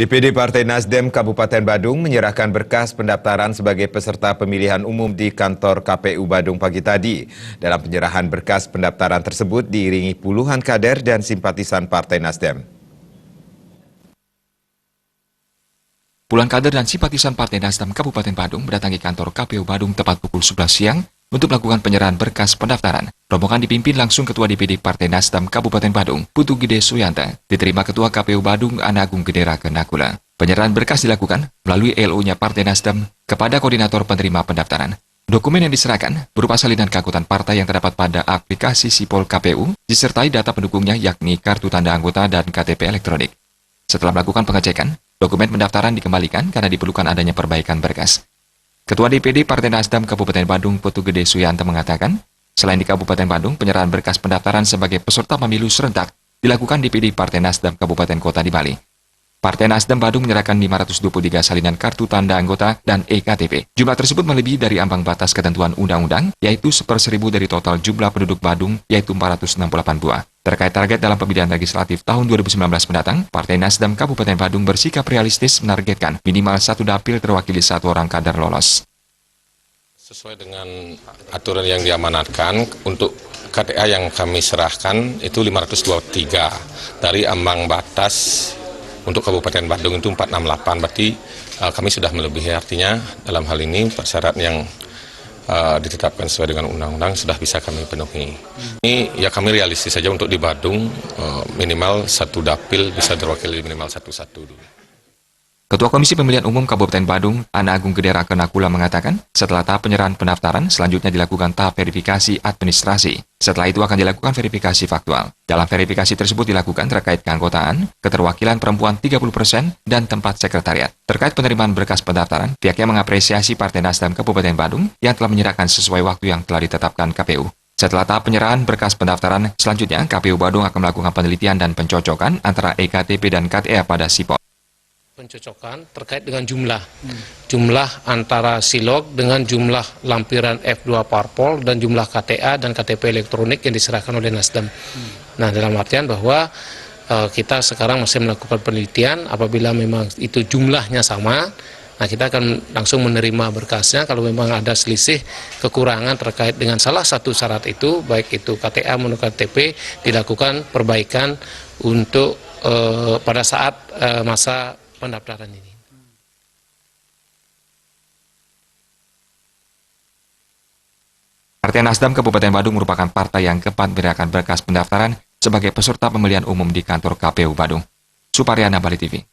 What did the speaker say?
DPD Partai Nasdem Kabupaten Badung menyerahkan berkas pendaftaran sebagai peserta pemilihan umum di kantor KPU Badung pagi tadi. Dalam penyerahan berkas pendaftaran tersebut diiringi puluhan kader dan simpatisan Partai Nasdem. Puluhan kader dan simpatisan Partai Nasdem Kabupaten Badung mendatangi kantor KPU Badung tepat pukul 11 siang untuk melakukan penyerahan berkas pendaftaran. Rombongan dipimpin langsung Ketua DPD Partai Nasdem Kabupaten Badung, Putu Gede Suyanta, diterima Ketua KPU Badung Anagung Gedera Kenakula. Penyerahan berkas dilakukan melalui LO-nya Partai Nasdem kepada koordinator penerima pendaftaran. Dokumen yang diserahkan berupa salinan keanggotaan partai yang terdapat pada aplikasi Sipol KPU, disertai data pendukungnya yakni kartu tanda anggota dan KTP elektronik. Setelah melakukan pengecekan, dokumen pendaftaran dikembalikan karena diperlukan adanya perbaikan berkas. Ketua DPD Partai Nasdem Kabupaten Badung, Putu Gede Suyanto mengatakan, selain di Kabupaten Badung, penyerahan berkas pendaftaran sebagai peserta pemilu serentak dilakukan DPD Partai Nasdem Kabupaten Kota di Bali. Partai Nasdem Badung menyerahkan 523 salinan kartu tanda anggota dan EKTP. Jumlah tersebut melebihi dari ambang batas ketentuan undang-undang, yaitu 1/1000 dari total jumlah penduduk Badung, yaitu 468 buah. Terkait target dalam pemilihan legislatif tahun 2019 mendatang, Partai Nasdem Kabupaten Badung bersikap realistis menargetkan minimal 1 dapil terwakili 1 orang kader lolos. Sesuai dengan aturan yang diamanatkan, untuk KTA yang kami serahkan itu 523 dari ambang batas untuk Kabupaten Badung itu 468, berarti kami sudah melebihi, artinya dalam hal ini persyarat yang ditetapkan sesuai dengan undang-undang sudah bisa kami penuhi. Ini ya kami realistis saja untuk di Badung minimal 1 dapil bisa terwakili minimal 1 dulu. Ketua Komisi Pemilihan Umum Kabupaten Badung, Anagung Gedera Kenakula mengatakan, setelah tahap penyerahan pendaftaran, selanjutnya dilakukan tahap verifikasi administrasi. Setelah itu akan dilakukan verifikasi faktual. Dalam verifikasi tersebut dilakukan terkait keanggotaan, keterwakilan perempuan 30%, dan tempat sekretariat. Terkait penerimaan berkas pendaftaran, pihaknya mengapresiasi Partai Nasdem Kabupaten Badung yang telah menyerahkan sesuai waktu yang telah ditetapkan KPU. Setelah tahap penyerahan berkas pendaftaran, selanjutnya KPU Badung akan melakukan penelitian dan pencocokan antara EKTP dan KTA pada Sipol. Pencocokan terkait dengan jumlah antara silog dengan jumlah lampiran F2 parpol dan jumlah KTA dan KTP elektronik yang diserahkan oleh Nasdem. Nah, dalam artian bahwa kita sekarang masih melakukan penelitian, apabila memang itu jumlahnya sama, nah kita akan langsung menerima berkasnya. Kalau memang ada selisih kekurangan terkait dengan salah satu syarat itu, baik itu KTA maupun KTP, dilakukan perbaikan untuk pada saat masa pendaftaran ini. Partai Nasdem Kabupaten Badung merupakan partai yang keempat menyerahkan berkas pendaftaran sebagai peserta pemilihan umum di kantor KPU Badung. Suparyana, Bali TV.